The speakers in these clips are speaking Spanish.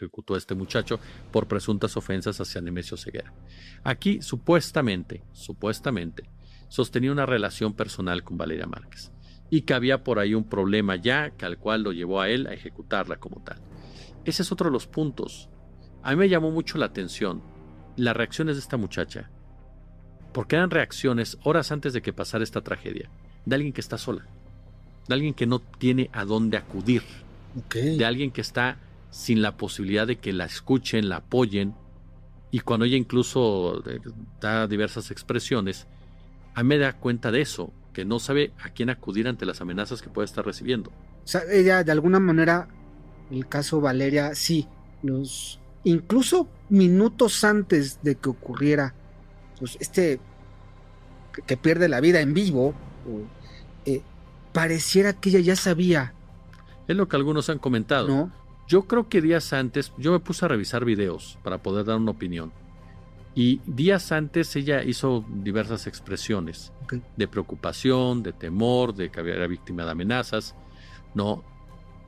ejecutó a este muchacho por presuntas ofensas hacia Nemesio Ceguera. Aquí, supuestamente, sostenía una relación personal con Valeria Márquez y que había por ahí un problema ya, que al cual lo llevó a él a ejecutarla como tal. Ese es otro de los puntos. A mí me llamó mucho la atención las reacciones de esta muchacha, porque eran reacciones horas antes de que pasara esta tragedia, de alguien que está sola, de alguien que no tiene a dónde acudir, de alguien que está sin la posibilidad de que la escuchen, la apoyen, y cuando ella incluso da diversas expresiones, a mí me da cuenta de eso, que no sabe a quién acudir ante las amenazas que puede estar recibiendo. O sea, ella de alguna manera, el caso Valeria, sí, incluso minutos antes de que ocurriera, pues que pierde la vida en vivo, pareciera que ella ya sabía. Es lo que algunos han comentado. ¿No? Yo creo que días antes, yo me puse a revisar videos para poder dar una opinión. Y días antes ella hizo diversas expresiones de preocupación, de temor, de que era víctima de amenazas, ¿no?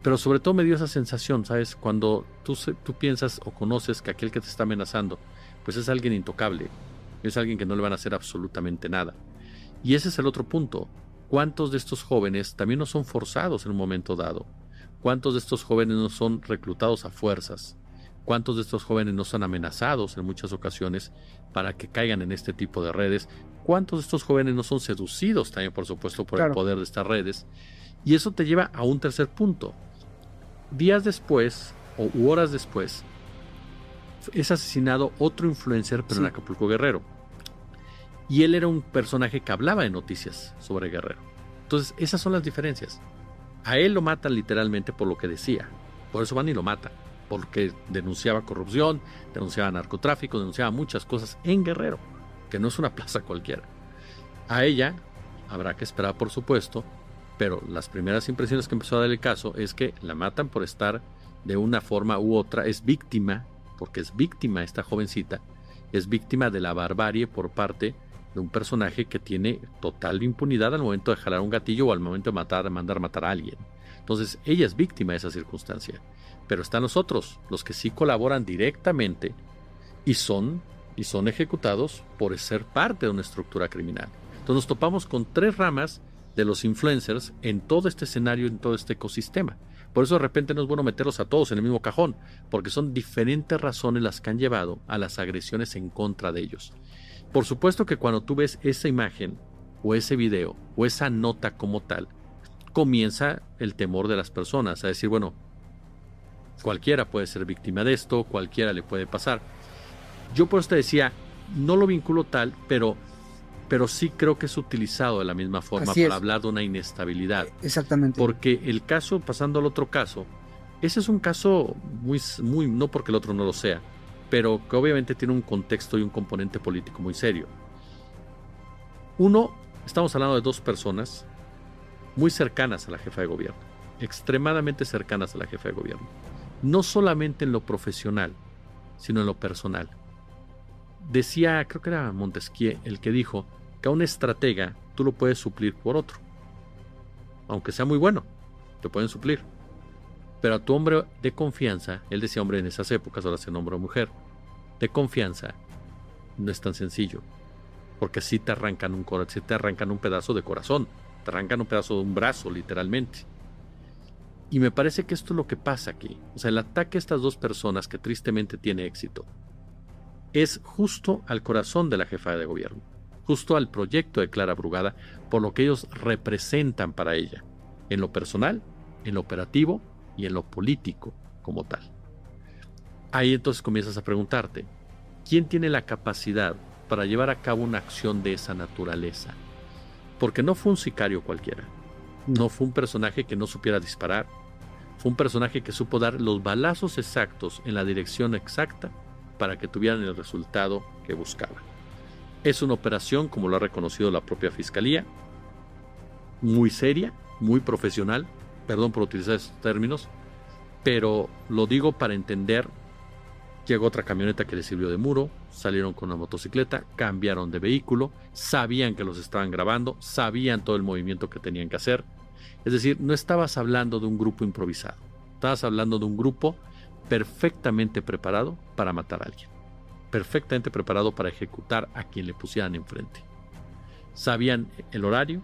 Pero sobre todo me dio esa sensación, ¿sabes? Cuando tú piensas o conoces que aquel que te está amenazando, pues es alguien intocable, es alguien que no le van a hacer absolutamente nada. Y ese es el otro punto. ¿Cuántos de estos jóvenes también no son forzados en un momento dado? ¿Cuántos de estos jóvenes no son reclutados a fuerzas? ¿Cuántos de estos jóvenes no son amenazados en muchas ocasiones para que caigan en este tipo de redes? ¿Cuántos de estos jóvenes no son seducidos también, por supuesto, por el poder de estas redes? Y eso te lleva a un tercer punto. Días después, u horas después, es asesinado otro influencer, pero en Acapulco, Guerrero. Y él era un personaje que hablaba de noticias sobre Guerrero. Entonces, esas son las diferencias. A él lo matan literalmente por lo que decía. Por eso van y lo matan. Porque denunciaba corrupción, denunciaba narcotráfico, denunciaba muchas cosas en Guerrero, que no es una plaza cualquiera. A ella habrá que esperar, por supuesto, pero las primeras impresiones que empezó a dar el caso es que la matan por estar de una forma u otra, es víctima, porque es víctima esta jovencita, es víctima de la barbarie por parte de un personaje que tiene total impunidad al momento de jalar un gatillo o al momento de mandar matar a alguien. Entonces ella es víctima de esa circunstancia. Pero están los otros, los que sí colaboran directamente y son ejecutados por ser parte de una estructura criminal. Entonces nos topamos con tres ramas de los influencers en todo este escenario, en todo este ecosistema. Por eso de repente no es bueno meterlos a todos en el mismo cajón, porque son diferentes razones las que han llevado a las agresiones en contra de ellos. Por supuesto que cuando tú ves esa imagen o ese video o esa nota como tal, comienza el temor de las personas a decir, bueno, cualquiera puede ser víctima de esto, cualquiera le puede pasar. Yo por eso te decía, no lo vinculo tal, pero sí creo que es utilizado de la misma forma para hablar de una inestabilidad. Exactamente. Porque el caso, pasando al otro caso, ese es un caso muy, no porque el otro no lo sea, pero que obviamente tiene un contexto y un componente político muy serio. Uno, estamos hablando de dos personas muy cercanas a la jefa de gobierno, extremadamente cercanas a la jefa de gobierno. No solamente en lo profesional, sino en lo personal. Decía, creo que era Montesquieu, el que dijo que a un estratega tú lo puedes suplir por otro. Aunque sea muy bueno, te pueden suplir. Pero a tu hombre de confianza, él decía hombre en esas épocas, ahora se nombra mujer, de confianza, no es tan sencillo. Porque sí te arrancan un pedazo de corazón, te arrancan un pedazo de un brazo, literalmente. Y me parece que esto es lo que pasa aquí. O sea, el ataque a estas dos personas que tristemente tiene éxito es justo al corazón de la jefa de gobierno, justo al proyecto de Clara Brugada, por lo que ellos representan para ella, en lo personal, en lo operativo y en lo político como tal. Ahí entonces comienzas a preguntarte, ¿quién tiene la capacidad para llevar a cabo una acción de esa naturaleza? Porque no fue un sicario cualquiera. No fue un personaje que no supiera disparar. Fue un personaje que supo dar los balazos exactos en la dirección exacta para que tuvieran el resultado que buscaban. Es una operación, como lo ha reconocido la propia Fiscalía, muy seria, muy profesional, perdón por utilizar esos términos, pero lo digo para entender. Llegó otra camioneta que les sirvió de muro, salieron con una motocicleta, cambiaron de vehículo, sabían que los estaban grabando, sabían todo el movimiento que tenían que hacer. Es decir, no estabas hablando de un grupo improvisado, estabas hablando de un grupo perfectamente preparado para matar a alguien, perfectamente preparado para ejecutar a quien le pusieran enfrente. Sabían el horario,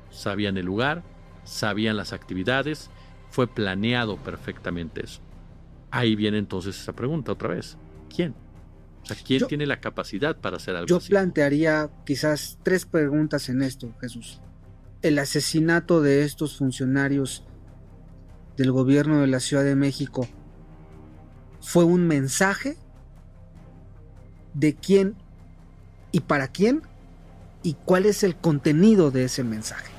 sabían el lugar, sabían las actividades, fue planeado perfectamente eso. Ahí viene entonces esa pregunta otra vez. ¿Quién? O sea, ¿quién tiene la capacidad para hacer algo así? Yo plantearía quizás 3 preguntas en esto, Jesús. El asesinato de estos funcionarios del gobierno de la Ciudad de México fue un mensaje de quién y para quién, y cuál es el contenido de ese mensaje.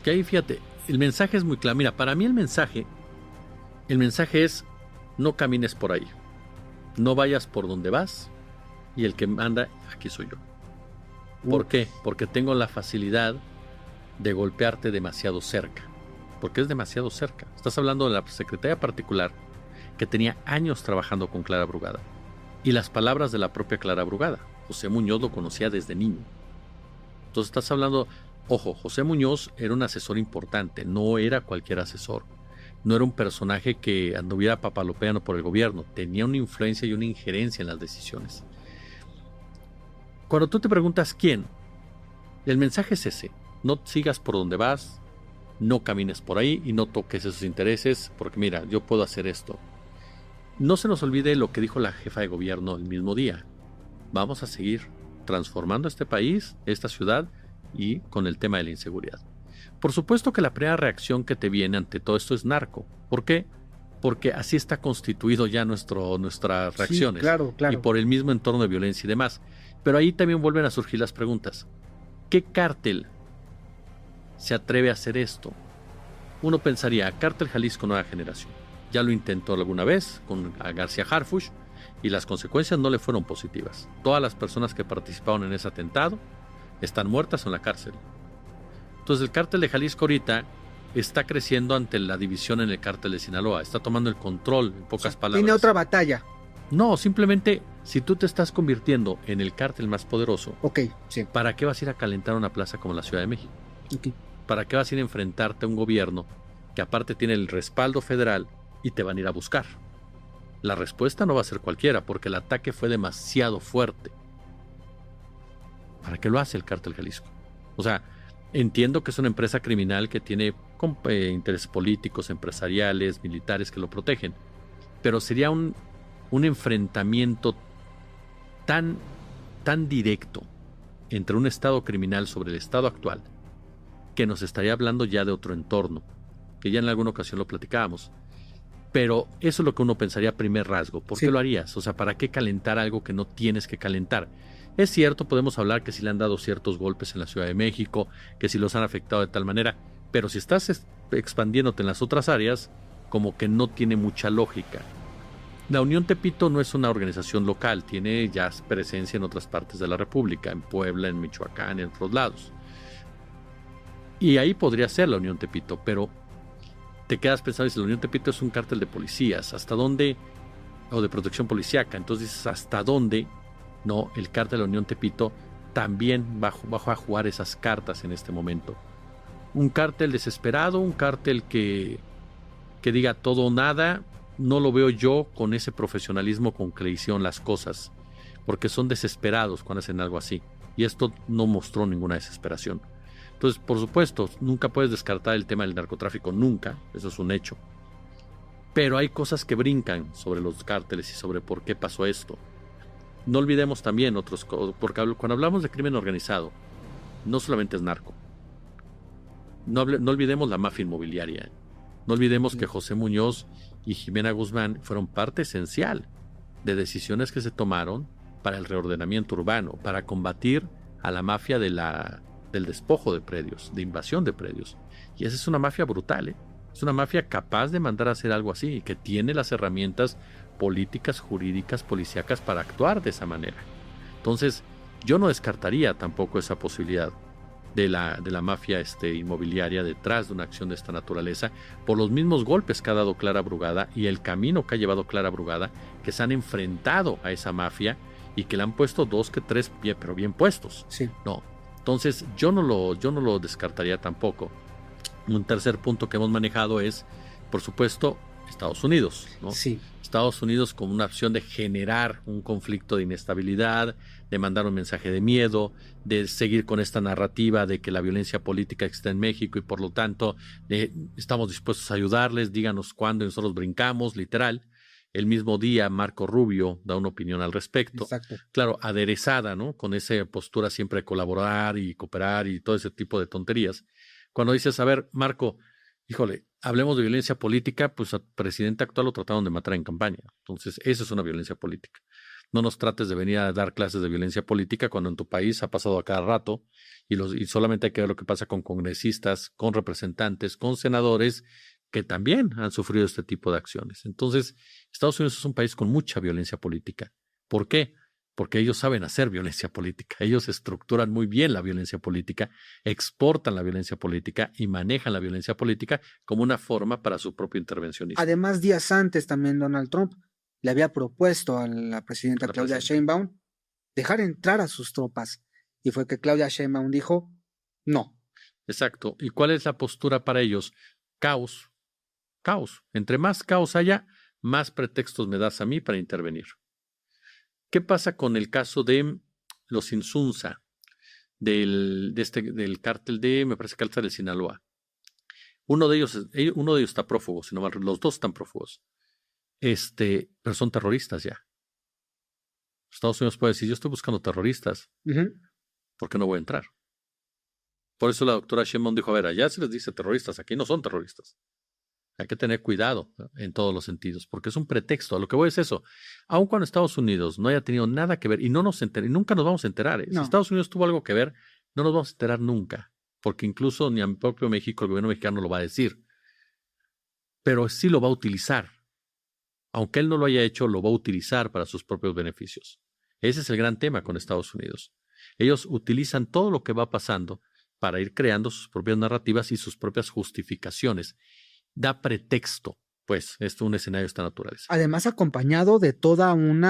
Que ahí fíjate, el mensaje es muy claro. Mira, para mí el mensaje es: no camines por ahí, no vayas por donde vas, y el que manda aquí soy yo. ¿Por qué? Porque tengo la facilidad de golpearte demasiado cerca, porque es demasiado cerca. Estás hablando de la secretaria particular que tenía años trabajando con Clara Brugada, y las palabras de la propia Clara Brugada. José Muñoz lo conocía desde niño. Entonces estás hablando, ojo, José Muñoz era un asesor importante, no era cualquier asesor, no era un personaje que anduviera papalopeando por el gobierno, tenía una influencia y una injerencia en las decisiones. Cuando tú te preguntas quién, el mensaje es ese: no sigas por donde vas, no camines por ahí y no toques esos intereses, porque mira, yo puedo hacer esto. No se nos olvide lo que dijo la jefa de gobierno el mismo día: vamos a seguir transformando este país, esta ciudad, y con el tema de la inseguridad. Por supuesto que la primera reacción que te viene ante todo esto es narco. ¿Por qué? Porque así está constituido ya nuestras reacciones. Sí, claro. Y por el mismo entorno de violencia y demás. Pero ahí también vuelven a surgir las preguntas. ¿Qué cártel se atreve a hacer esto? Uno pensaría, Cártel Jalisco Nueva Generación. Ya lo intentó alguna vez con García Harfuch y las consecuencias no le fueron positivas. Todas las personas que participaron en ese atentado están muertas o en la cárcel. Entonces el Cártel de Jalisco ahorita está creciendo ante la división en el Cártel de Sinaloa. Está tomando el control, en pocas palabras. Tiene otra batalla. No, simplemente, si tú te estás convirtiendo en el cártel más poderoso, sí. ¿Para qué vas a ir a calentar una plaza como la Ciudad de México? Okay. ¿Para qué vas a ir a enfrentarte a un gobierno que aparte tiene el respaldo federal y te van a ir a buscar? La respuesta no va a ser cualquiera, porque el ataque fue demasiado fuerte. ¿Para qué lo hace el Cártel Jalisco? O sea, entiendo que es una empresa criminal que tiene intereses políticos, empresariales, militares que lo protegen, pero sería un enfrentamiento tan directo entre un estado criminal sobre el estado actual, que nos estaría hablando ya de otro entorno, que ya en alguna ocasión lo platicábamos. Pero eso es lo que uno pensaría a primer rasgo. ¿Por qué lo harías? O sea, ¿para qué calentar algo que no tienes que calentar? Es cierto, podemos hablar que si le han dado ciertos golpes en la Ciudad de México, que si los han afectado de tal manera, pero si estás expandiéndote en las otras áreas, como que no tiene mucha lógica. La Unión Tepito no es una organización local, tiene ya presencia en otras partes de la República, en Puebla, en Michoacán, en otros lados. Y ahí podría ser la Unión Tepito, pero te quedas pensando, si la Unión Tepito es un cártel de policías, ¿hasta dónde? O de protección policíaca. Entonces dices, ¿hasta dónde? No, el cártel de la Unión Tepito también va a jugar esas cartas en este momento. Un cártel desesperado, un cártel que diga todo o nada, no lo veo yo con ese profesionalismo con que le hicieron las cosas, porque son desesperados cuando hacen algo así, y esto no mostró ninguna desesperación. Entonces, por supuesto, nunca puedes descartar el tema del narcotráfico, nunca, eso es un hecho. Pero hay cosas que brincan sobre los cárteles y sobre por qué pasó esto. No olvidemos también otros, porque cuando hablamos de crimen organizado, no solamente es narco. No olvidemos la mafia inmobiliaria. No olvidemos que José Muñoz y Jimena Guzmán fueron parte esencial de decisiones que se tomaron para el reordenamiento urbano, para combatir a la mafia del despojo de predios, de invasión de predios. Y esa es una mafia brutal, ¿eh? Es una mafia capaz de mandar a hacer algo así y que tiene las herramientas políticas, jurídicas, policíacas para actuar de esa manera. Entonces, yo no descartaría tampoco esa posibilidad de la mafia inmobiliaria detrás de una acción de esta naturaleza, por los mismos golpes que ha dado Clara Brugada y el camino que ha llevado Clara Brugada, que se han enfrentado a esa mafia y que le han puesto 2 que 3, pero bien puestos. Sí. No. Entonces, yo no lo descartaría tampoco. Un tercer punto que hemos manejado es, por supuesto, Estados Unidos, ¿no? Sí. Estados Unidos como una opción de generar un conflicto de inestabilidad, de mandar un mensaje de miedo, de seguir con esta narrativa de que la violencia política está en México y por lo tanto estamos dispuestos a ayudarles, díganos cuándo y nosotros brincamos, literal. El mismo día Marco Rubio da una opinión al respecto. Exacto. Claro, aderezada, ¿no? Con esa postura siempre de colaborar y cooperar y todo ese tipo de tonterías. Cuando dices, a ver, Marco, híjole, hablemos de violencia política, pues al presidente actual lo trataron de matar en campaña. Entonces, eso es una violencia política. No nos trates de venir a dar clases de violencia política cuando en tu país ha pasado a cada rato y solamente hay que ver lo que pasa con congresistas, con representantes, con senadores que también han sufrido este tipo de acciones. Entonces, Estados Unidos es un país con mucha violencia política. ¿Por qué? Porque ellos saben hacer violencia política. Ellos estructuran muy bien la violencia política, exportan la violencia política y manejan la violencia política como una forma para su propio intervencionismo. Además, días antes también Donald Trump le había propuesto a la presidenta Claudia Sheinbaum dejar entrar a sus tropas. Y fue que Claudia Sheinbaum dijo, no. Exacto. ¿Y cuál es la postura para ellos? Caos. Caos. Entre más caos haya, más pretextos me das a mí para intervenir. ¿Qué pasa con el caso de los Insunza, del cártel me parece, cártel de Sinaloa? Uno de ellos está prófugo, sino los dos están prófugos. Pero son terroristas ya. Estados Unidos puede decir, yo estoy buscando terroristas, ¿por qué no voy a entrar? Por eso la doctora Sheinbaum dijo, a ver, allá se les dice terroristas, aquí no son terroristas. Hay que tener cuidado en todos los sentidos, porque es un pretexto. A lo que voy es eso. Aun cuando Estados Unidos no haya tenido nada que ver, y nunca nos vamos a enterar. No. Si Estados Unidos tuvo algo que ver, no nos vamos a enterar nunca, porque incluso ni a mi propio México, el gobierno mexicano lo va a decir. Pero sí lo va a utilizar. Aunque él no lo haya hecho, lo va a utilizar para sus propios beneficios. Ese es el gran tema con Estados Unidos. Ellos utilizan todo lo que va pasando para ir creando sus propias narrativas y sus propias justificaciones. Da pretexto, pues, un escenario de esta naturaleza. Además, acompañado de toda un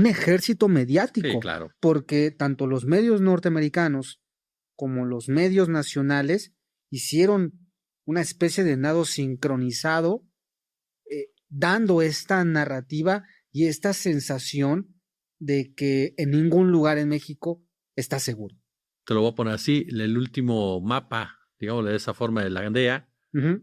ejército mediático. Sí, claro. Porque tanto los medios norteamericanos como los medios nacionales hicieron una especie de nado sincronizado, dando esta narrativa y esta sensación de que en ningún lugar en México está seguro. Te lo voy a poner así, el último mapa, digámosle de esa forma, de la aldea,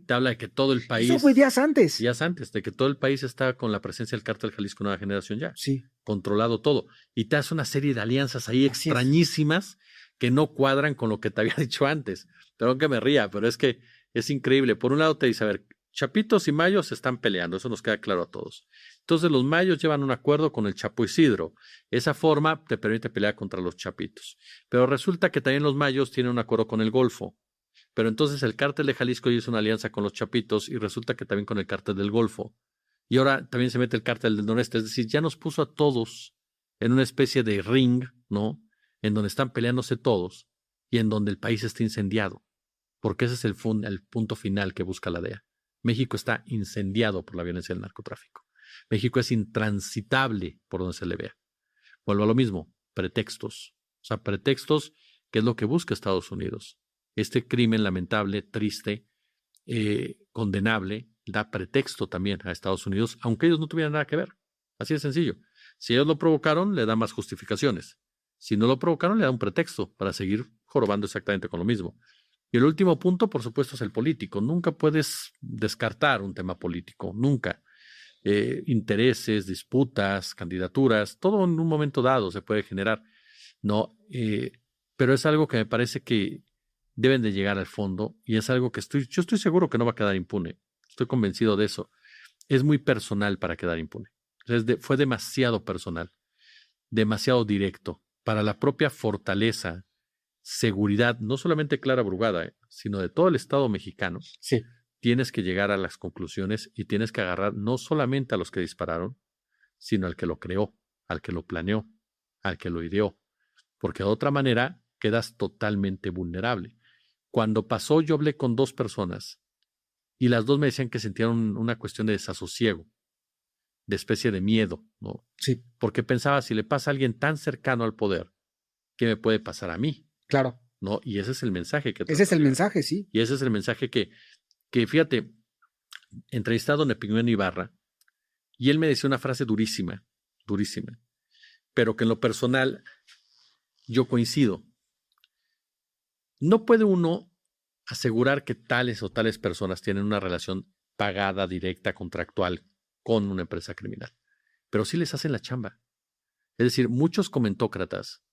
te habla de que todo el país... Eso fue días antes. Días antes, de que todo el país está con la presencia del cártel Jalisco Nueva Generación ya. Sí. Controlado todo. Y te hace una serie de alianzas ahí extrañísimas que no cuadran con lo que te había dicho antes. Perdón que me ría, pero es que es increíble. Por un lado te dice, a ver, Chapitos y Mayos se están peleando, eso nos queda claro a todos. Entonces los Mayos llevan un acuerdo con el Chapo Isidro. Esa forma te permite pelear contra los Chapitos. Pero resulta que también los Mayos tienen un acuerdo con el Golfo. Pero entonces el cártel de Jalisco hizo una alianza con los Chapitos y resulta que también con el cártel del Golfo. Y ahora también se mete el cártel del Noreste. Es decir, ya nos puso a todos en una especie de ring, ¿no? En donde están peleándose todos y en donde el país está incendiado. Porque ese es el punto final que busca la DEA. México está incendiado por la violencia del narcotráfico. México es intransitable por donde se le vea. Vuelvo a lo mismo, pretextos. O sea, pretextos, que es lo que busca Estados Unidos. Este crimen lamentable, triste, condenable, da pretexto también a Estados Unidos, aunque ellos no tuvieran nada que ver. Así de sencillo. Si ellos lo provocaron, le da más justificaciones. Si no lo provocaron, le da un pretexto para seguir jorobando exactamente con lo mismo. Y el último punto, por supuesto, es el político. Nunca puedes descartar un tema político, nunca. Intereses, disputas, candidaturas, todo en un momento dado se puede generar. No, pero es algo que me parece que deben de llegar al fondo y es algo que yo estoy seguro que no va a quedar impune. Estoy convencido de eso. Es muy personal para quedar impune. Fue demasiado personal, demasiado directo para la propia fortaleza, seguridad, no solamente Clara Brugada, sino de todo el Estado mexicano. Sí. Tienes que llegar a las conclusiones y tienes que agarrar no solamente a los que dispararon, sino al que lo creó, al que lo planeó, al que lo ideó, porque de otra manera quedas totalmente vulnerable. Cuando pasó, yo hablé con 2 personas y las 2 me decían que sentían una cuestión de desasosiego, de especie de miedo, ¿no? Sí. Porque pensaba, si le pasa a alguien tan cercano al poder, ¿qué me puede pasar a mí? Claro. ¿No? Y ese es el mensaje que... Ese es el mensaje, sí. Y ese es el mensaje que fíjate, entrevisté a don Epigmenio Ibarra Y él me decía una frase durísima, durísima, pero que en lo personal yo coincido. No puede uno asegurar que tales o tales personas tienen una relación pagada, directa, contractual con una empresa criminal, pero sí les hacen la chamba. Es decir, muchos comentócratas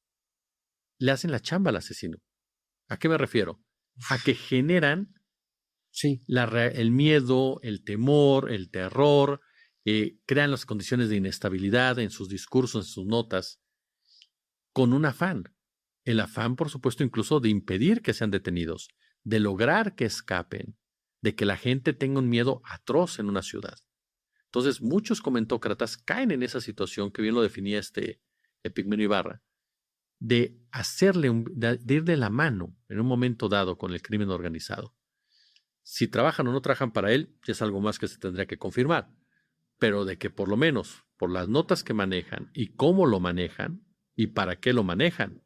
le hacen la chamba al asesino. ¿A qué me refiero? A que generan el miedo, el temor, el terror, crean las condiciones de inestabilidad en sus discursos, en sus notas, con un afán. El afán, por supuesto, incluso de impedir que sean detenidos, de lograr que escapen, de que la gente tenga un miedo atroz en una ciudad. Entonces, muchos comentócratas caen en esa situación que bien lo definía Epigmenio Ibarra, de de ir de la mano en un momento dado con el crimen organizado. Si trabajan o no trabajan para él, es algo más que se tendría que confirmar, pero de que por lo menos por las notas que manejan y cómo lo manejan y para qué lo manejan,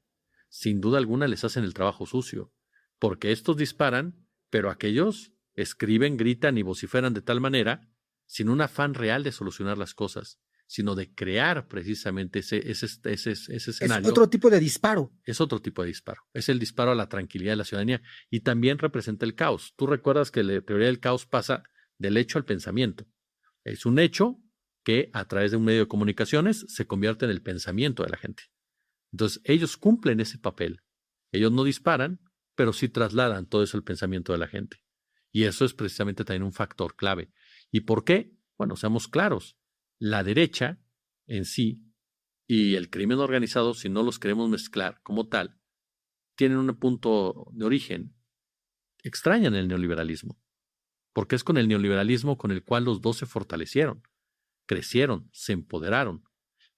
sin duda alguna les hacen el trabajo sucio, porque estos disparan, pero aquellos escriben, gritan y vociferan de tal manera, sin un afán real de solucionar las cosas, sino de crear precisamente ese escenario. Es otro tipo de disparo. Es otro tipo de disparo. Es el disparo a la tranquilidad de la ciudadanía y también representa el caos. Tú recuerdas que la teoría del caos pasa del hecho al pensamiento. Es un hecho que a través de un medio de comunicaciones se convierte en el pensamiento de la gente. Entonces ellos cumplen ese papel. Ellos no disparan, pero sí trasladan todo eso al pensamiento de la gente. Y eso es precisamente también un factor clave. ¿Y por qué? Bueno, seamos claros. La derecha en sí y el crimen organizado, si no los queremos mezclar como tal, tienen un punto de origen. Extrañan el neoliberalismo, porque es con el neoliberalismo con el cual los dos se fortalecieron, crecieron, se empoderaron.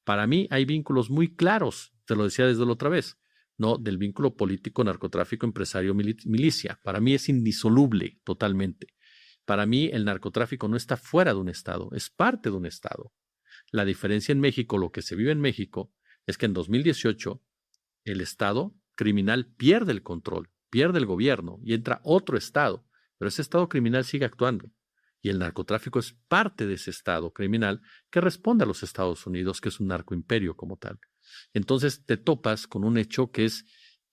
Para mí hay vínculos muy claros, te lo decía desde la otra vez, ¿no? Del vínculo político, narcotráfico, empresario, milicia. Para mí es indisoluble totalmente. Para mí el narcotráfico no está fuera de un Estado, es parte de un Estado. La diferencia en México, lo que se vive en México, es que en 2018 el Estado criminal pierde el control, pierde el gobierno y entra otro Estado, pero ese Estado criminal sigue actuando. Y el narcotráfico es parte de ese Estado criminal que responde a los Estados Unidos, que es un narcoimperio como tal. Entonces te topas con un hecho que es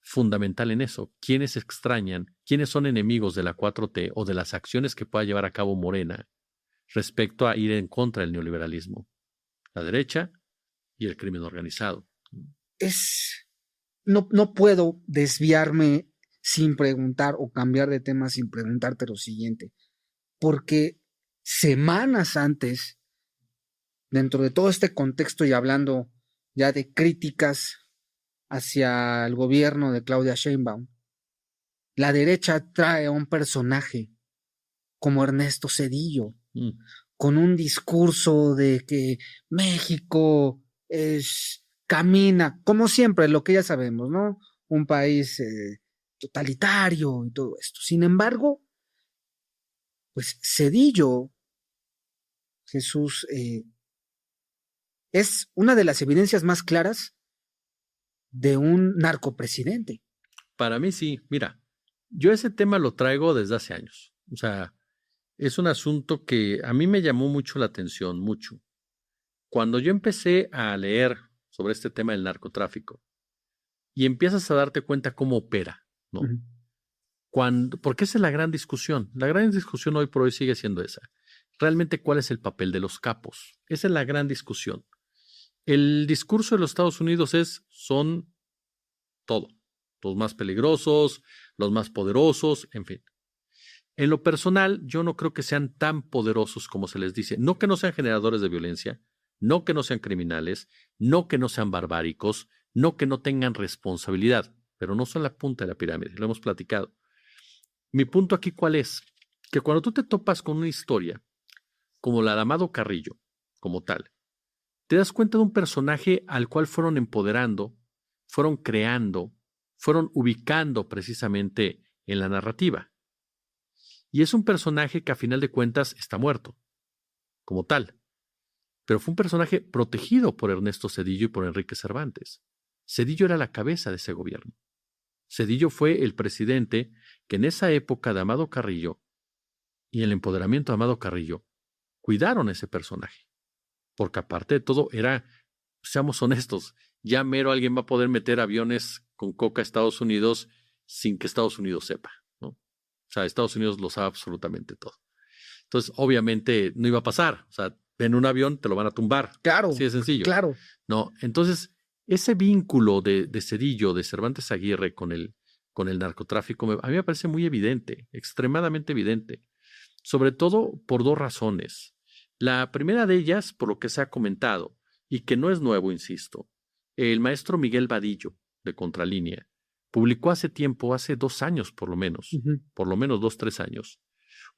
fundamental en eso. ¿Quiénes extrañan? ¿Quiénes son enemigos de la 4T o de las acciones que pueda llevar a cabo Morena respecto a ir en contra del neoliberalismo? La derecha y el crimen organizado. No puedo desviarme sin preguntar o cambiar de tema sin preguntarte lo siguiente, porque semanas antes, dentro de todo este contexto y hablando ya de críticas hacia el gobierno de Claudia Sheinbaum, la derecha trae a un personaje como Ernesto Zedillo, con un discurso de que México camina, como siempre, lo que ya sabemos, ¿no? Un país totalitario y todo esto. Sin embargo, pues Zedillo, Jesús, es una de las evidencias más claras de un narcopresidente. Para mí sí, mira, yo ese tema lo traigo desde hace años. O sea, es un asunto que a mí me llamó mucho la atención, mucho. Cuando yo empecé a leer sobre este tema del narcotráfico y empiezas a darte cuenta cómo opera, ¿no? Porque esa es la gran discusión. La gran discusión hoy por hoy sigue siendo esa. Realmente, ¿cuál es el papel de los capos? Esa es la gran discusión. El discurso de los Estados Unidos son todo. Los más peligrosos, los más poderosos, en fin. En lo personal, yo no creo que sean tan poderosos como se les dice. No que no sean generadores de violencia, no que no sean criminales, no que no sean barbáricos, no que no tengan responsabilidad, pero no son la punta de la pirámide, lo hemos platicado. Mi punto aquí, ¿cuál es? Que cuando tú te topas con una historia como la de Amado Carrillo, como tal, te das cuenta de un personaje al cual fueron empoderando, fueron creando, fueron ubicando precisamente en la narrativa. Y es un personaje que a final de cuentas está muerto, como tal. Pero fue un personaje protegido por Ernesto Zedillo y por Enrique Cervantes. Zedillo era la cabeza de ese gobierno. Zedillo fue el presidente que en esa época de Amado Carrillo y el empoderamiento de Amado Carrillo cuidaron a ese personaje. porque aparte de todo era, seamos honestos, ya mero alguien va a poder meter aviones con coca a Estados Unidos sin que Estados Unidos sepa, ¿no? O sea, Estados Unidos lo sabe absolutamente todo. Entonces, obviamente, no iba a pasar. O sea, en un avión te lo van a tumbar. Claro. Así de sencillo. Claro. No, entonces, ese vínculo de Zedillo, de Cervantes Aguirre con el narcotráfico, a mí me parece muy evidente, extremadamente evidente. Sobre todo por dos razones. La primera de ellas, por lo que se ha comentado, y que no es nuevo, insisto, el maestro Miguel Vadillo, de Contralínea, publicó hace tiempo, hace 2 años por lo menos 2, 3 años,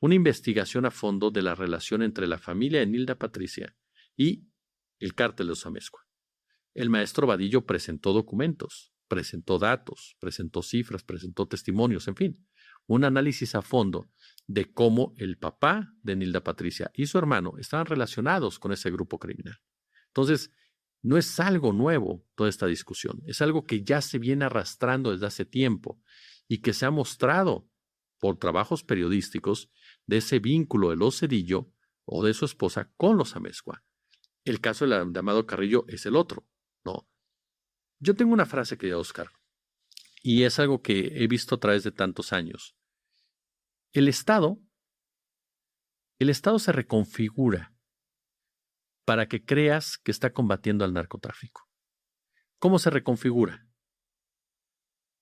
una investigación a fondo de la relación entre la familia de Nilda Patricia y el cártel de los Amezcua. El maestro Vadillo presentó documentos, presentó datos, presentó cifras, presentó testimonios, en fin, un análisis a fondo de cómo el papá de Nilda Patricia y su hermano estaban relacionados con ese grupo criminal. Entonces, no es algo nuevo toda esta discusión, es algo que ya se viene arrastrando desde hace tiempo y que se ha mostrado por trabajos periodísticos de ese vínculo de los Zedillo o de su esposa con los Amezcua. El caso de Amado Carrillo es el otro, ¿no? Yo tengo una frase, querido Oscar, y es algo que he visto a través de tantos años. El Estado se reconfigura para que creas que está combatiendo al narcotráfico. ¿Cómo se reconfigura?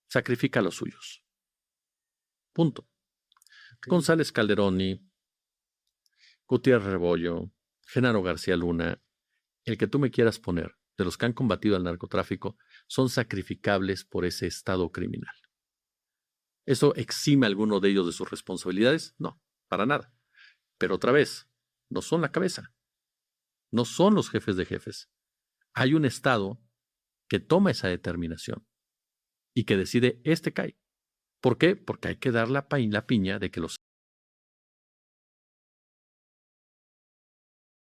Sacrifica a los suyos. Punto. Okay. González Calderoni, Gutiérrez Rebollo, Genaro García Luna, el que tú me quieras poner, de los que han combatido al narcotráfico, son sacrificables por ese estado criminal. ¿Eso exime a alguno de ellos de sus responsabilidades? No, para nada. Pero otra vez, no son la cabeza. No son los jefes de jefes. Hay un Estado que toma esa determinación y que decide, cae. ¿Por qué? Porque hay que dar la piña de que los